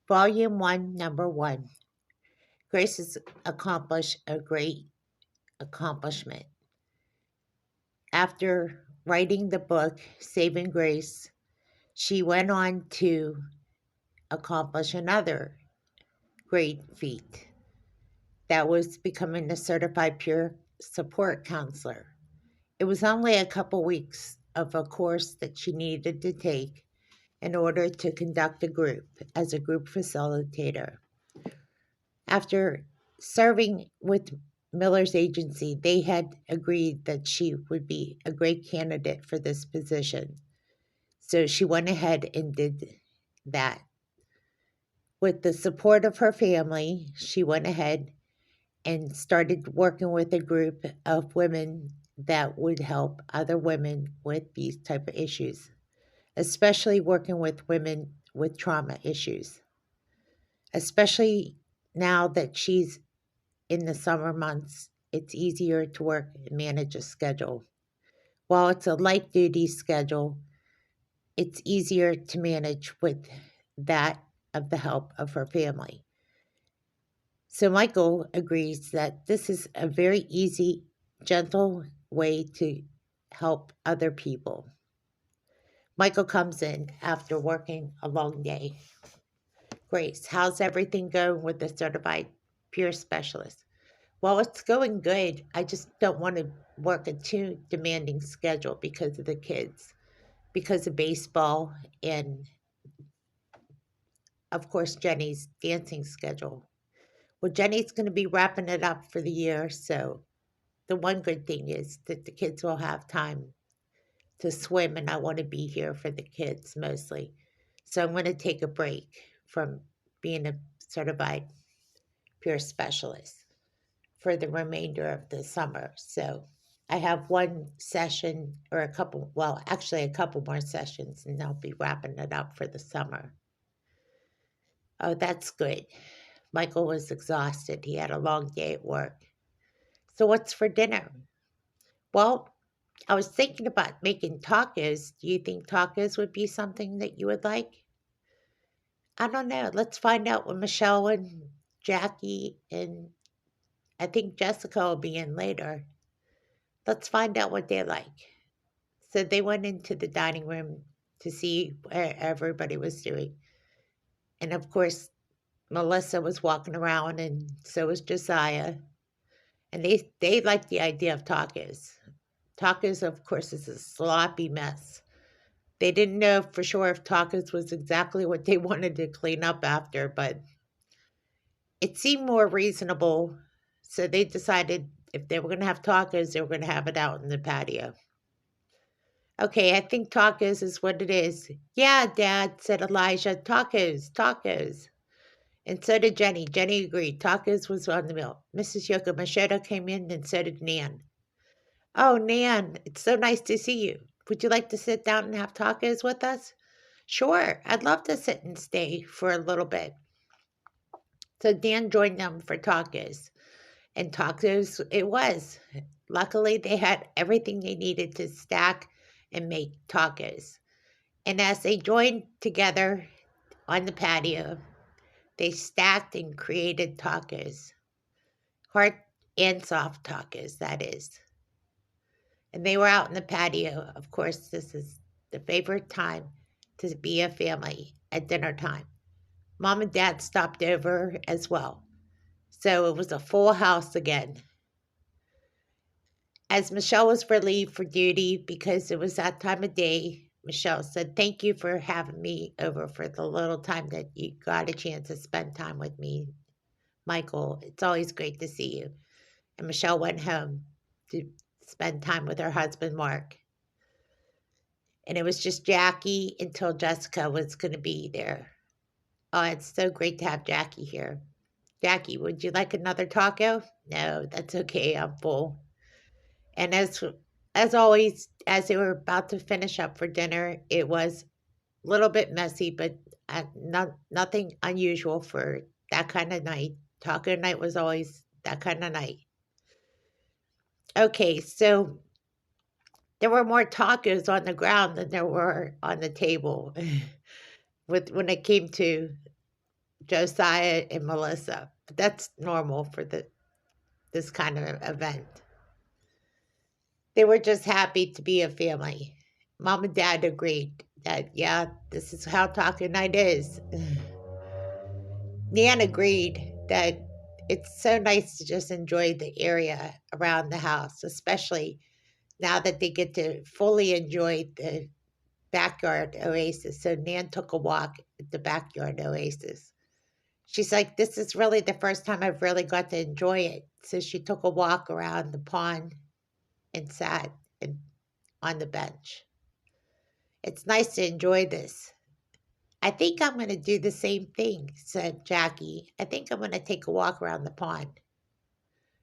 Volume 1, Number 1. Grace has accomplished a great accomplishment. After writing the book, Saving Grace, she went on to accomplish another great feat. That was becoming a certified peer support counselor. It was only a couple weeks of a course that she needed to take in order to conduct a group as a group facilitator. After serving with Miller's agency, they had agreed that she would be a great candidate for this position. So she went ahead and did that. With the support of her family, she went ahead and started working with a group of women that would help other women with these type of issues, especially working with women with trauma issues, especially now that she's in the summer months. It's easier to work and manage a schedule. While it's a light duty schedule, it's easier to manage with that of the help of her family. So Michael agrees that this is a very easy, gentle way to help other people. Michael comes in after working a long day. Grace, how's everything going with the certified peer specialist? Well, it's going good. I just don't want to work a too demanding schedule because of the kids, because of baseball, and of course, Jenny's dancing schedule. Well, Jenny's going to be wrapping it up for the year, so the one good thing is that the kids will have time to swim, and I want to be here for the kids mostly. So I'm going to take a break from being a certified peer specialist for the remainder of the summer. So I have one session or a couple, well, actually a couple more sessions, and I'll be wrapping it up for the summer. Oh, that's good. Michael was exhausted. He had a long day at work. So, what's for dinner? Well, I was thinking about making tacos. Do you think tacos would be something that you would like? I don't know. Let's find out when Michelle and Jackie and I think Jessica will be in later. Let's find out what they like. So they went into the dining room to see where everybody was doing. And of course, Melissa was walking around, and so was Josiah. And they liked the idea of tacos. Tacos, of course, is a sloppy mess. They didn't know for sure if tacos was exactly what they wanted to clean up after, but it seemed more reasonable. So they decided if they were going to have tacos, they were going to have it out in the patio. Okay, I think tacos is what it is. Yeah, Dad, said Elijah. Tacos, tacos. And so did Jenny. Jenny agreed. Tacos was on the meal. Mrs. Yoko Machado came in, and so did Nan. Oh, Nan, it's so nice to see you. Would you like to sit down and have tacos with us? Sure, I'd love to sit and stay for a little bit. So Dan joined them for tacos, and tacos it was. Luckily, they had everything they needed to stack and make tacos. And as they joined together on the patio, they stacked and created tacos. Hard and soft tacos, that is. And they were out in the patio. Of course, this is the favorite time to be a family at dinner time. Mom and Dad stopped over as well. So it was a full house again. As Michelle was relieved for duty because it was that time of day, Michelle said, "Thank you for having me over for the little time that you got a chance to spend time with me. Michael, it's always great to see you." And Michelle went home to spend time with her husband, Mark. And it was just Jackie until Jessica was going to be there. Oh, it's so great to have Jackie here. Jackie, would you like another taco? No, that's okay. I'm full. And as always, as they were about to finish up for dinner, it was a little bit messy, but nothing unusual for that kind of night. Taco night was always that kind of night. Okay, so there were more tacos on the ground than there were on the table with when it came to Josiah and Melissa. But that's normal for this kind of event. They were just happy to be a family. Mom and Dad agreed that, yeah, this is how taco night is. Nan agreed that it's so nice to just enjoy the area around the house, especially now that they get to fully enjoy the backyard oasis. So Nan took a walk at the backyard oasis. She's like, this is really the first time I've really got to enjoy it. So she took a walk around the pond and sat on the bench. It's nice to enjoy this. I think I'm going to do the same thing, said Jackie. I think I'm going to take a walk around the pond.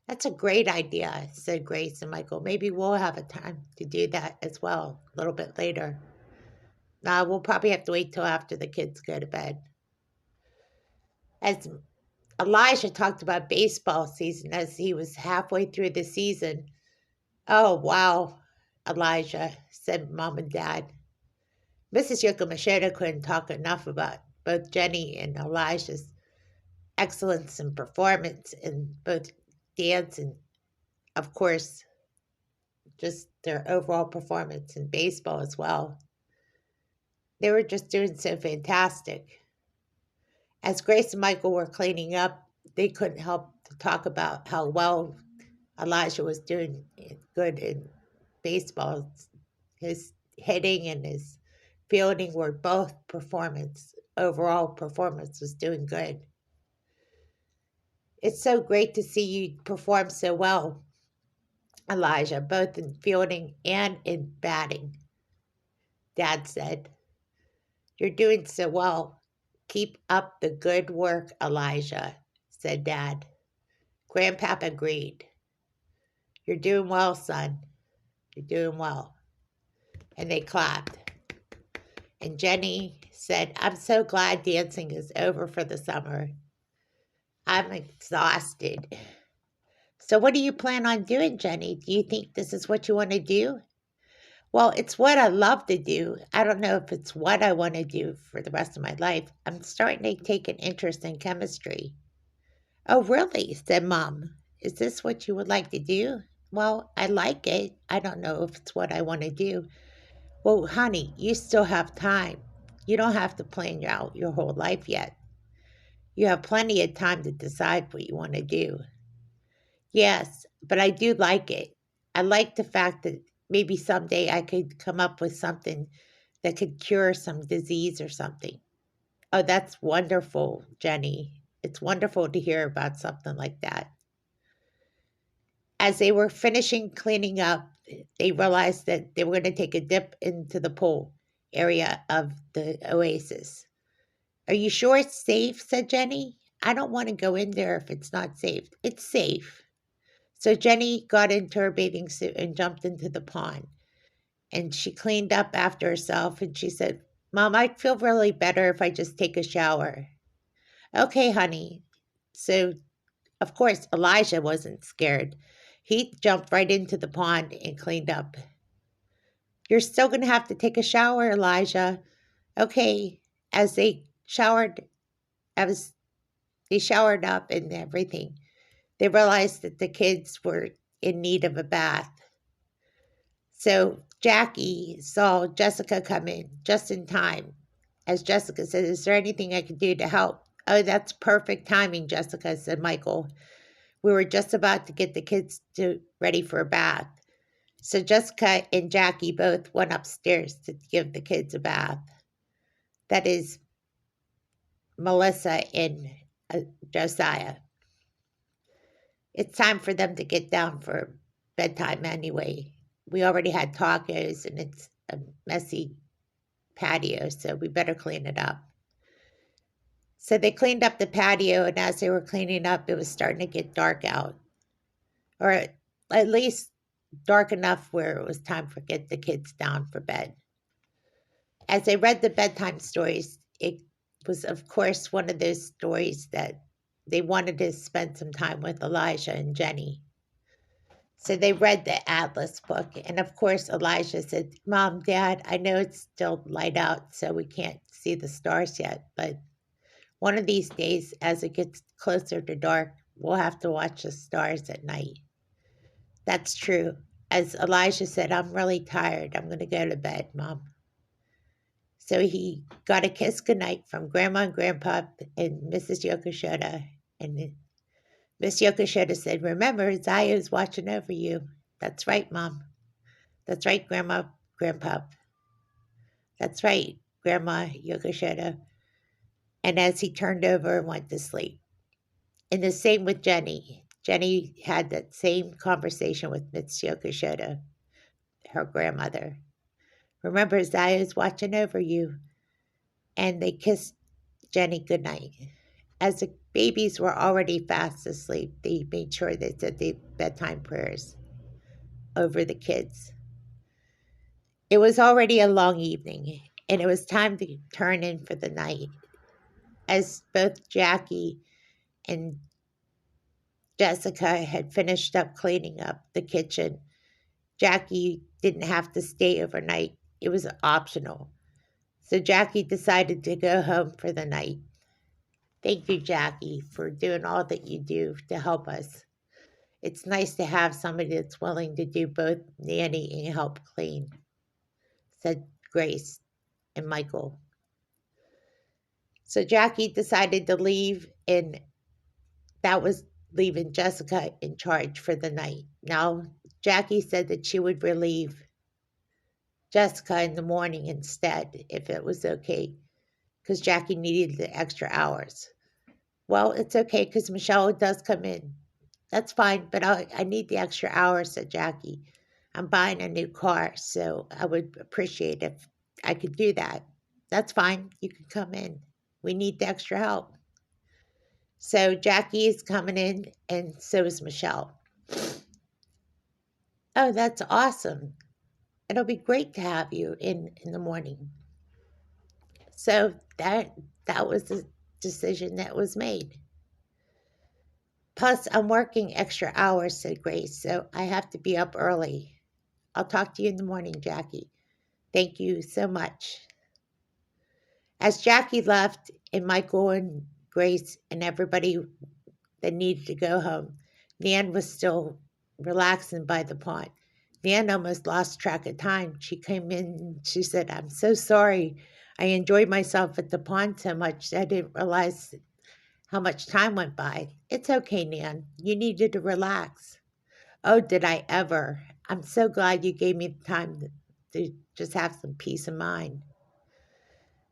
That's a great idea, said Grace and Michael. Maybe we'll have a time to do that as well a little bit later. We'll probably have to wait till after the kids go to bed. As Elijah talked about baseball season as he was halfway through the season. Oh, wow, Elijah, said Mom and Dad. Mrs. Yokomashoda couldn't talk enough about both Jenny and Elijah's excellence in performance in both dance and, of course, just their overall performance in baseball as well. They were just doing so fantastic. As Grace and Michael were cleaning up, they couldn't help to talk about how well Elijah was doing good in baseball. His hitting and his fielding were both overall performance was doing good. It's so great to see you perform so well, Elijah, both in fielding and in batting, Dad said. You're doing so well. Keep up the good work, Elijah, said Dad. Grandpapa agreed. You're doing well, son. You're doing well. And they clapped. And Jenny said, I'm so glad dancing is over for the summer. I'm exhausted. So what do you plan on doing, Jenny? Do you think this is what you want to do? Well, it's what I love to do. I don't know if it's what I want to do for the rest of my life. I'm starting to take an interest in chemistry. Oh, really? Said Mom. Is this what you would like to do? Well, I like it. I don't know if it's what I want to do. Well, honey, you still have time. You don't have to plan out your whole life yet. You have plenty of time to decide what you want to do. Yes, but I do like it. I like the fact that maybe someday I could come up with something that could cure some disease or something. Oh, that's wonderful, Jenny. It's wonderful to hear about something like that. As they were finishing cleaning up, they realized that they were going to take a dip into the pool area of the oasis. Are you sure it's safe? Said Jenny. I don't want to go in there if it's not safe. It's safe. So Jenny got into her bathing suit and jumped into the pond. And she cleaned up after herself and she said, Mom, I'd feel really better if I just take a shower. Okay, honey. So, of course, Elijah wasn't scared. He jumped right into the pond and cleaned up. You're still going to have to take a shower, Elijah. Okay, as they showered, as they showered up and everything, they realized that the kids were in need of a bath. So Jackie saw Jessica come in just in time. As Jessica said, is there anything I can do to help? Oh, that's perfect timing, Jessica, said Michael. We were just about to get the kids ready for a bath. So Jessica and Jackie both went upstairs to give the kids a bath. That is Melissa and Josiah. It's time for them to get down for bedtime anyway. We already had tacos and it's a messy patio, so we better clean it up. So they cleaned up the patio, and as they were cleaning up, it was starting to get dark out. Or at least dark enough where it was time to get the kids down for bed. As they read the bedtime stories, it was, of course, one of those stories that they wanted to spend some time with Elijah and Jenny. So they read the Atlas book. And of course, Elijah said, Mom, Dad, I know it's still light out, so we can't see the stars yet, but One of these days, as it gets closer to dark, we'll have to watch the stars at night. That's true. As Elijah said, I'm really tired. I'm going to go to bed, Mom. So he got a kiss goodnight from Grandma and Grandpa and Mrs. Yokoshoda. And Miss Yokoshoda said, remember, Zaya is watching over you. That's right, Mom. That's right, Grandma, Grandpa. That's right, Grandma Yokoshoda. And as he turned over and went to sleep. And the same with Jenny. Jenny had that same conversation with Miss Yokoshoda, her grandmother. Remember, Zaya is watching over you. And they kissed Jenny goodnight. As the babies were already fast asleep, they made sure they said the bedtime prayers over the kids. It was already a long evening, and it was time to turn in for the night. As both Jackie and Jessica had finished up cleaning up the kitchen, Jackie didn't have to stay overnight. It was optional. So Jackie decided to go home for the night. Thank you, Jackie, for doing all that you do to help us. It's nice to have somebody that's willing to do both nanny and help clean, said Grace and Michael. So Jackie decided to leave, and that was leaving Jessica in charge for the night. Now, Jackie said that she would relieve Jessica in the morning instead, if it was okay, because Jackie needed the extra hours. Well, it's okay because Michelle does come in. That's fine, but I need the extra hours, said Jackie. I'm buying a new car, so I would appreciate if I could do that. That's fine. You can come in. We need the extra help. So Jackie is coming in, and so is Michelle. Oh, that's awesome. It'll be great to have you in the morning. So that was the decision that was made. Plus, I'm working extra hours, said Grace, so I have to be up early. I'll talk to you in the morning, Jackie. Thank you so much. As Jackie left, and Michael and Grace and everybody that needed to go home, Nan was still relaxing by the pond. Nan almost lost track of time. She came in and she said, I'm so sorry. I enjoyed myself at the pond so much I didn't realize how much time went by. It's okay, Nan. You needed to relax. Oh, did I ever? I'm so glad you gave me the time to just have some peace of mind.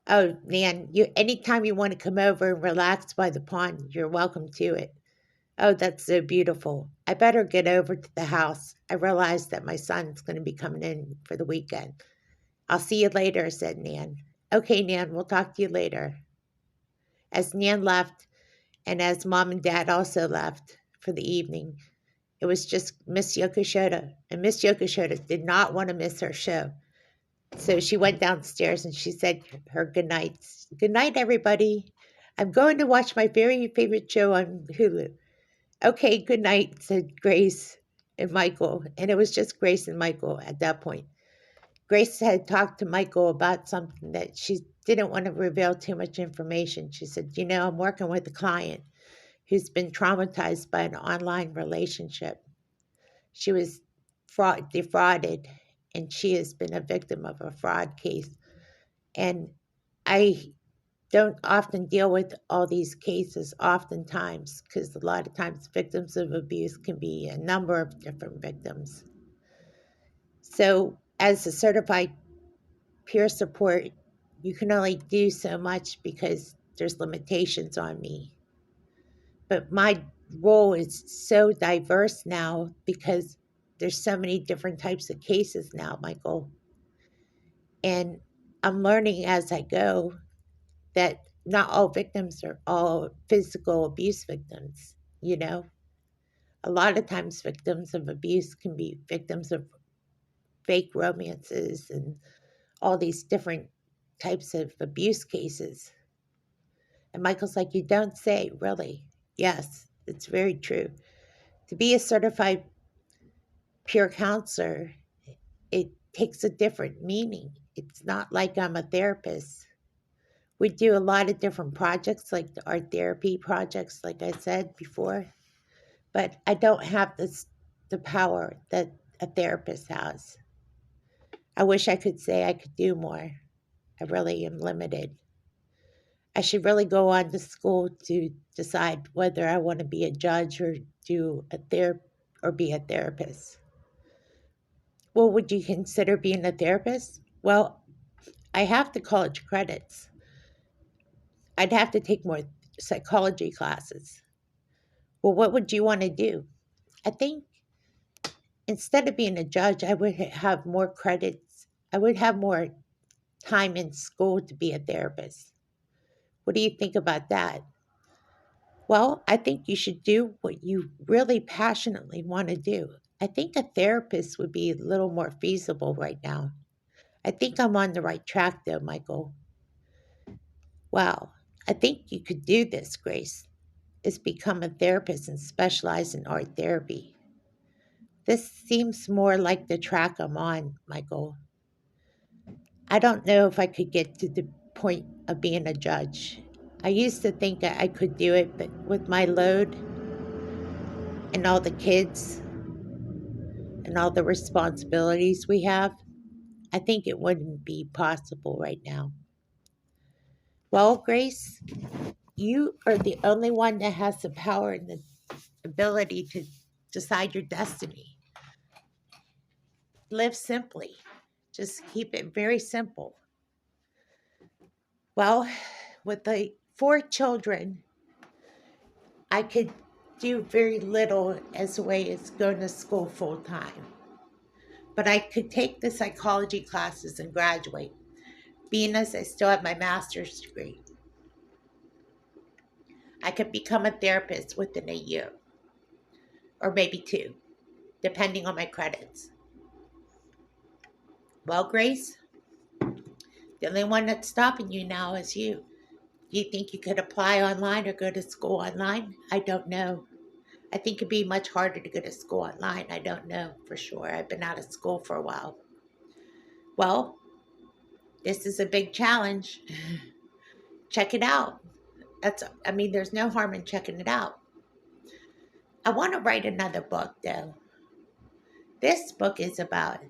Oh, Nan, anytime you want to come over and relax by the pond, you're welcome to it. Oh, that's so beautiful. I better get over to the house. I realize that my son's going to be coming in for the weekend. I'll see you later, said Nan. Okay, Nan, we'll talk to you later. As Nan left, and as Mom and Dad also left for the evening, it was just Miss Yokoshoda. And Miss Yokoshoda did not want to miss her show. So she went downstairs and she said her good nights. Good night, everybody. I'm going to watch my very favorite show on Hulu. Okay, good night, said Grace and Michael. And it was just Grace and Michael at that point. Grace had talked to Michael about something that she didn't want to reveal too much information. She said, I'm working with a client who's been traumatized by an online relationship. She was defrauded, and she has been a victim of a fraud case. And I don't often deal with all these cases oftentimes because a lot of times victims of abuse can be a number of different victims. So as a certified peer support, you can only do so much because there's limitations on me. But my role is so diverse now because there's so many different types of cases now, Michael. And I'm learning as I go that not all victims are all physical abuse victims, you know? A lot of times victims of abuse can be victims of fake romances and all these different types of abuse cases. And Michael's like, you don't say, really? Yes, it's very true. To be a certified peer counselor, it takes a different meaning. It's not like I'm a therapist We do a lot of different projects, like the art therapy projects, like I said before, but I don't have the power that a therapist has. I wish I could say I could do more. I really am limited. I should really go on to school to decide whether I want to be a judge or do a or be a therapist. Well, would you consider being a therapist? Well, I have the college credits. I'd have to take more psychology classes. Well, what would you want to do? I think instead of being a judge, I would have more credits. I would have more time in school to be a therapist. What do you think about that? Well, I think you should do what you really passionately want to do. I think a therapist would be a little more feasible right now. I think I'm on the right track though, Michael. Wow, I think you could do this, Grace, is become a therapist and specialize in art therapy. This seems more like the track I'm on, Michael. I don't know if I could get to the point of being a judge. I used to think that I could do it, but with my load and all the kids and all the responsibilities we have, I think it wouldn't be possible right now. Well, Grace, you are the only one that has the power and the ability to decide your destiny. Live simply. Just keep it very simple. Well, with the four children, I could do very little as a way as going to school full time. But I could take the psychology classes and graduate. Being as I still have my master's degree, I could become a therapist within a year or maybe two, depending on my credits. Well, Grace, the only one that's stopping you now is you. Do you think you could apply online or go to school online? I don't know. I think it'd be much harder to go to school online. I don't know for sure. I've been out of school for a while. Well, this is a big challenge. Check it out. There's no harm in checking it out. I want to write another book though. This book is about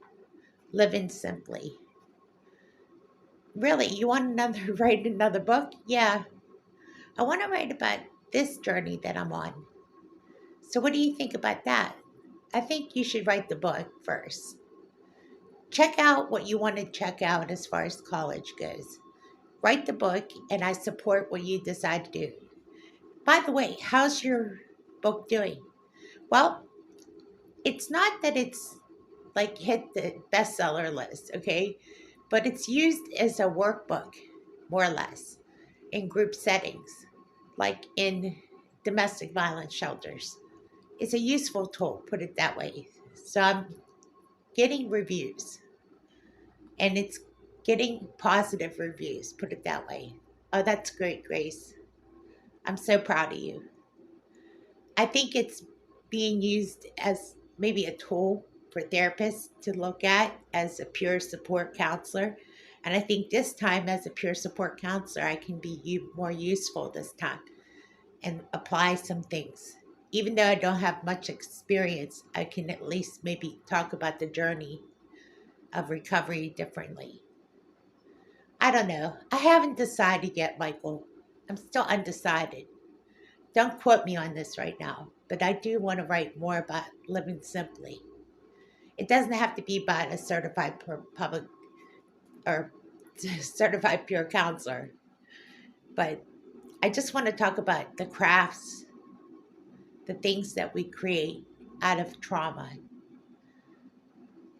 living simply. Really, you want another write another book? Yeah. I want to write about this journey that I'm on. So what do you think about that? I think you should write the book first. Check out what you want to check out as far as college goes. Write the book, and I support what you decide to do. By the way, how's your book doing? Well, it's not that it's like hit the bestseller list, okay? But it's used as a workbook, more or less, in group settings, like in domestic violence shelters. It's a useful tool, put it that way. So I'm getting reviews, and it's getting positive reviews, put it that way. Oh, that's great, Grace. I'm so proud of you. I think it's being used as maybe a tool for therapists to look at as a peer support counselor. And I think this time, as a peer support counselor, I can be more useful this time and apply some things. Even though I don't have much experience, I can at least maybe talk about the journey of recovery differently. I don't know. I haven't decided yet, Michael. I'm still undecided. Don't quote me on this right now, but I do want to write more about living simply. It doesn't have to be about a certified public or certified peer counselor, but I just want to talk about the crafts, the things that we create out of trauma.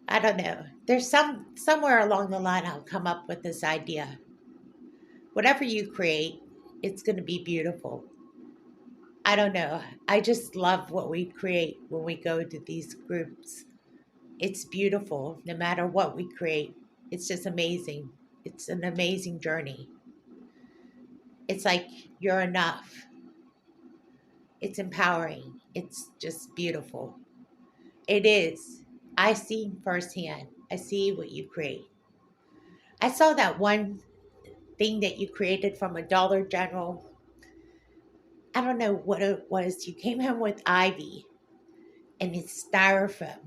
I don't know. There's somewhere along the line I'll come up with this idea. Whatever you create, it's going to be beautiful. I don't know. I just love what we create when we go to these groups. It's beautiful no matter what we create. It's just amazing. It's an amazing journey. It's like you're enough. It's empowering. It's just beautiful. It is. I see firsthand. I see what you create. I saw that one thing that you created from a Dollar General. I don't know what it was. You came home with ivy and it's styrofoam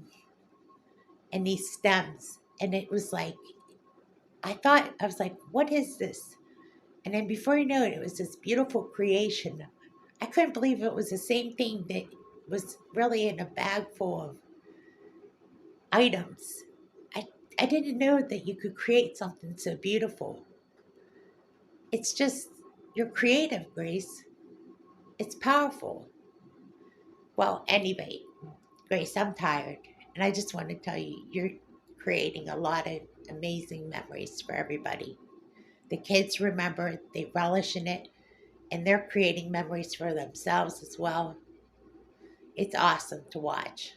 and these stems. And it was like, I was like, what is this? And then before you know it, it was this beautiful creation. I couldn't believe it was the same thing that was really in a bag full of items. I, I didn't know that you could create something so beautiful. It's just, you're creative, Grace. It's powerful. Well, anyway, Grace, I'm tired. And I just want to tell you, you're creating a lot of amazing memories for everybody. The kids remember, they relish in it, and they're creating memories for themselves as well. It's awesome to watch.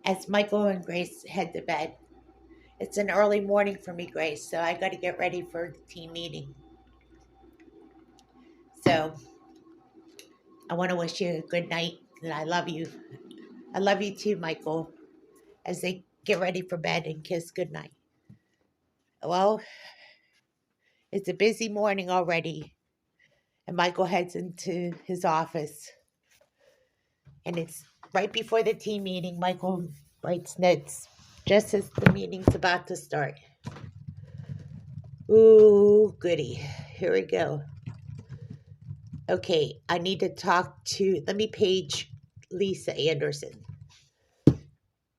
As Michael and Grace head to bed, it's an early morning for me, Grace, so I got to get ready for the team meeting. So I want to wish you a good night, and I love you. I love you too, Michael, as they get ready for bed and kiss goodnight. Well, it's a busy morning already, and Michael heads into his office. And it's right before the team meeting. Michael writes notes just as the meeting's about to start. Ooh, goody. Here we go. Okay, I need to let me page Lisa Anderson.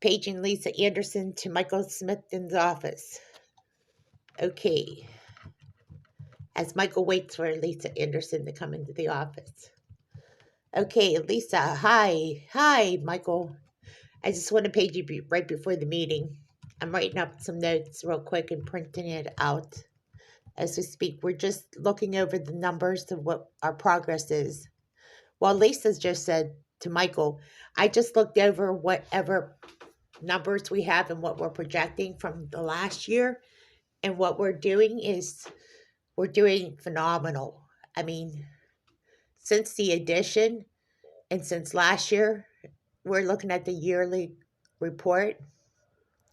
Paging Lisa Anderson to Michael Smithton's office. Okay, as Michael waits for Lisa Anderson to come into the office. Okay, Lisa, hi. Hi, Michael. I just want to page you right before the meeting. I'm writing up some notes real quick and printing it out as we speak. We're just looking over the numbers of what our progress is. Well, Lisa's just said to Michael, I just looked over whatever numbers we have and what we're projecting from the last year. And what we're doing is we're doing phenomenal. I mean, since the addition and since last year, we're looking at the yearly report.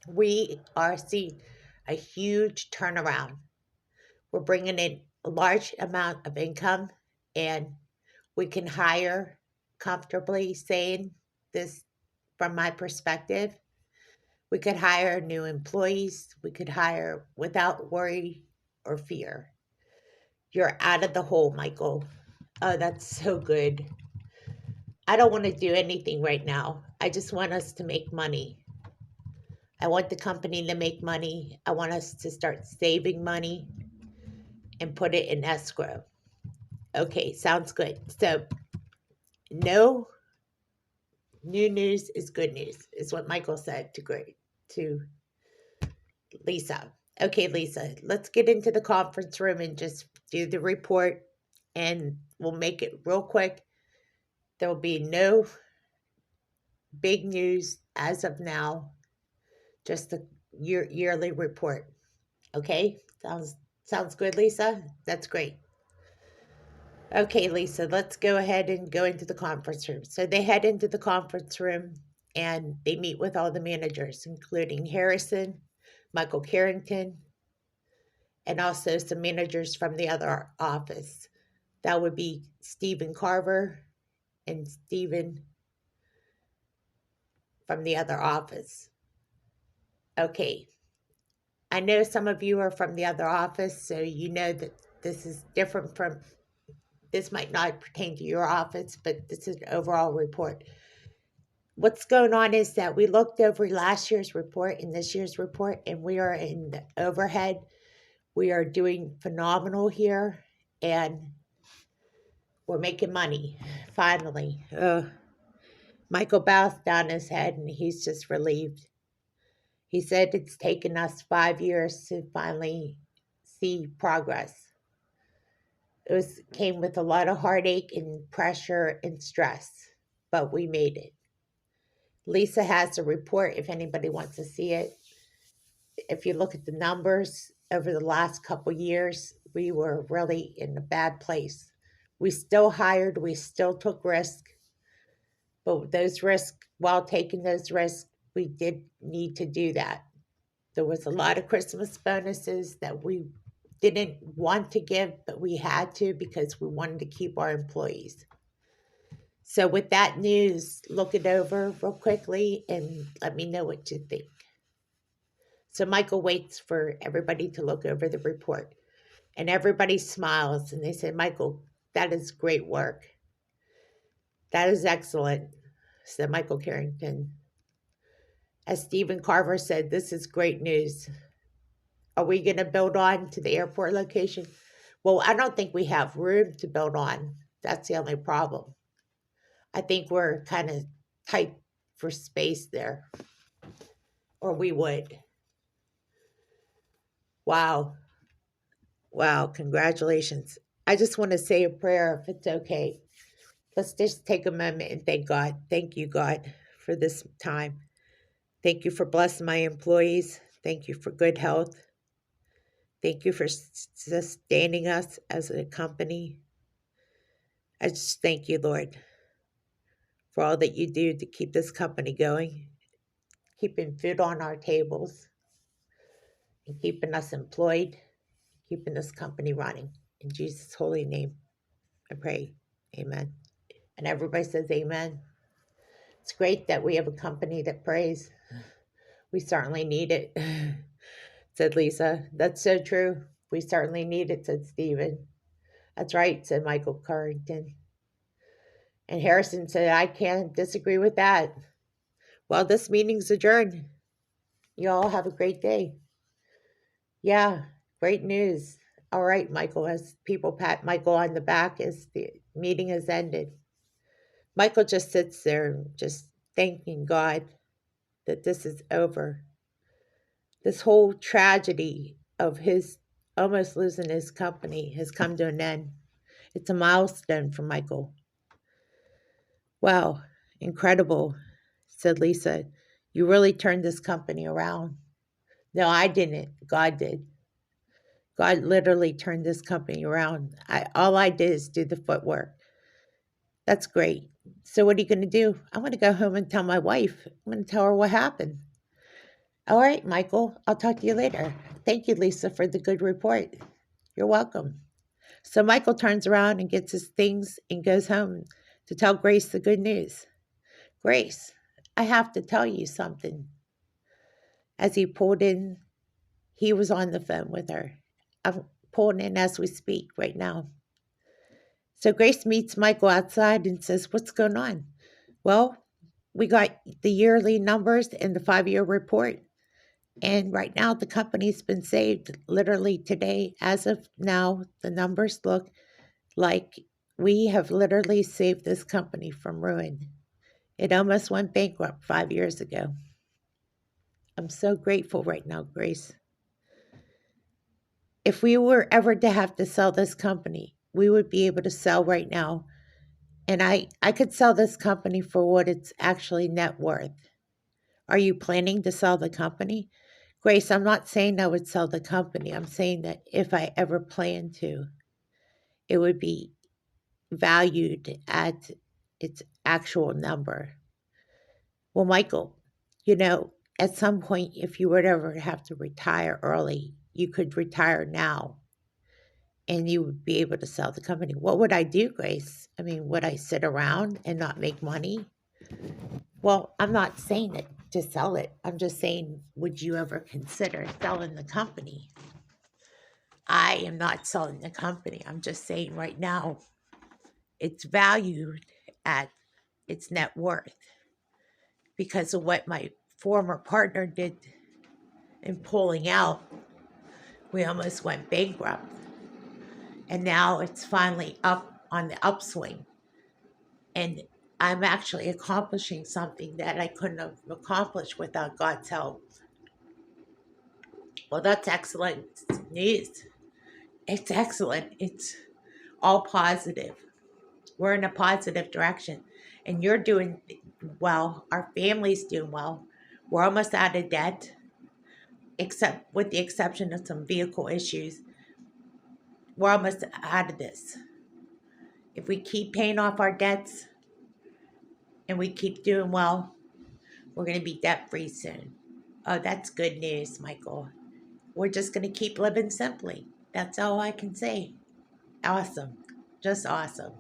We are seeing a huge turnaround. We're bringing in a large amount of income, and we can hire comfortably, saying this from my perspective. We could hire new employees. We could hire without worry or fear. You're out of the hole, Michael. Oh, that's so good. I don't want to do anything right now. I just want us to make money. I want the company to make money. I want us to start saving money and put it in escrow. Okay, sounds good. So, no new news is good news, is what Michael said to Lisa. Okay, Lisa, let's get into the conference room and just do the report, and we'll make it real quick. There will be no big news as of now, just the yearly report. Okay, sounds good, Lisa. That's great. Okay, Lisa, let's go ahead and go into the conference room. So they head into the conference room and they meet with all the managers, including Harrison, Michael Carrington, and also some managers from the other office. That would be Stephen Carver and Stephen from the other office. Okay, I know some of you are from the other office, so you know that this is different from, this might not pertain to your office, but this is an overall report. What's going on is that we looked over last year's report and this year's report, and we are in the overhead. We are doing phenomenal here, and we're making money, finally. Michael bows down his head, and he's just relieved. He said it's taken us 5 years to finally see progress. Came with a lot of heartache and pressure and stress, but we made it. Lisa has a report if anybody wants to see it. If you look at the numbers over the last couple years, we were really in a bad place. We still hired, we still took risk, but those risks, while taking those risks, we did need to do that. There was a lot of Christmas bonuses that we didn't want to give, but we had to because we wanted to keep our employees. So, with that news, look it over real quickly and let me know what you think. So, Michael waits for everybody to look over the report, and everybody smiles and they say, Michael, that is great work. That is excellent, said Michael Carrington. As Stephen Carver said, this is great news. Are we going to build on to the airport location? Well, I don't think we have room to build on. That's the only problem. I think we're kind of tight for space there, or we would. Wow. Wow. Congratulations. I just want to say a prayer if it's okay. Let's just take a moment and thank God. Thank you, God, for this time. Thank you for blessing my employees. Thank you for good health. Thank you for sustaining us as a company. I just thank you, Lord, for all that you do to keep this company going, keeping food on our tables, and keeping us employed, keeping this company running. In Jesus' holy name, I pray. Amen. And everybody says amen. It's great that we have a company that prays. We certainly need it, said Lisa. That's so true. We certainly need it, said Stephen. That's right, said Michael Carrington. And Harrison said, I can't disagree with that. Well, this meeting's adjourned. You all have a great day. Yeah, great news. All right, Michael, as people pat Michael on the back as the meeting has ended. Michael just sits there, just thanking God that this is over. This whole tragedy of his almost losing his company has come to an end. It's a milestone for Michael. Wow, incredible, said Lisa. You really turned this company around. No, I didn't. God did. God literally turned this company around. All I did is do the footwork. That's great. So what are you going to do? I'm going to go home and tell my wife. I'm going to tell her what happened. All right, Michael. I'll talk to you later. Thank you, Lisa, for the good report. You're welcome. So Michael turns around and gets his things and goes home to tell Grace the good news. Grace, I have to tell you something. As he pulled in, he was on the phone with her. I'm pulling in as we speak right now. So Grace meets Michael outside and says, what's going on? Well, we got the yearly numbers and the 5-year report. And right now the company's been saved literally today. As of now, the numbers look like we have literally saved this company from ruin. It almost went bankrupt 5 years ago. I'm so grateful right now, Grace. If we were ever to have to sell this company, we would be able to sell right now. And I could sell this company for what it's actually net worth. Are you planning to sell the company? Grace, I'm not saying I would sell the company. I'm saying that if I ever plan to, it would be valued at its actual number. Well, Michael, at some point, if you would ever have to retire early, you could retire now and you would be able to sell the company. What would I do, Grace? I mean, would I sit around and not make money? Well, I'm not saying it to sell it. I'm just saying, would you ever consider selling the company? I am not selling the company. I'm just saying right now, it's valued at its net worth because of what my former partner did in pulling out. We almost went bankrupt. And now it's finally up on the upswing. And I'm actually accomplishing something that I couldn't have accomplished without God's help. Well, that's excellent news. It's excellent. It's all positive. We're in a positive direction. And you're doing well. Our family's doing well. We're almost out of debt, except with the exception of some vehicle issues. We're almost out of this. If we keep paying off our debts and we keep doing well, we're going to be debt-free soon. Oh, that's good news, Michael. We're just going to keep living simply. That's all I can say. Awesome. Just awesome.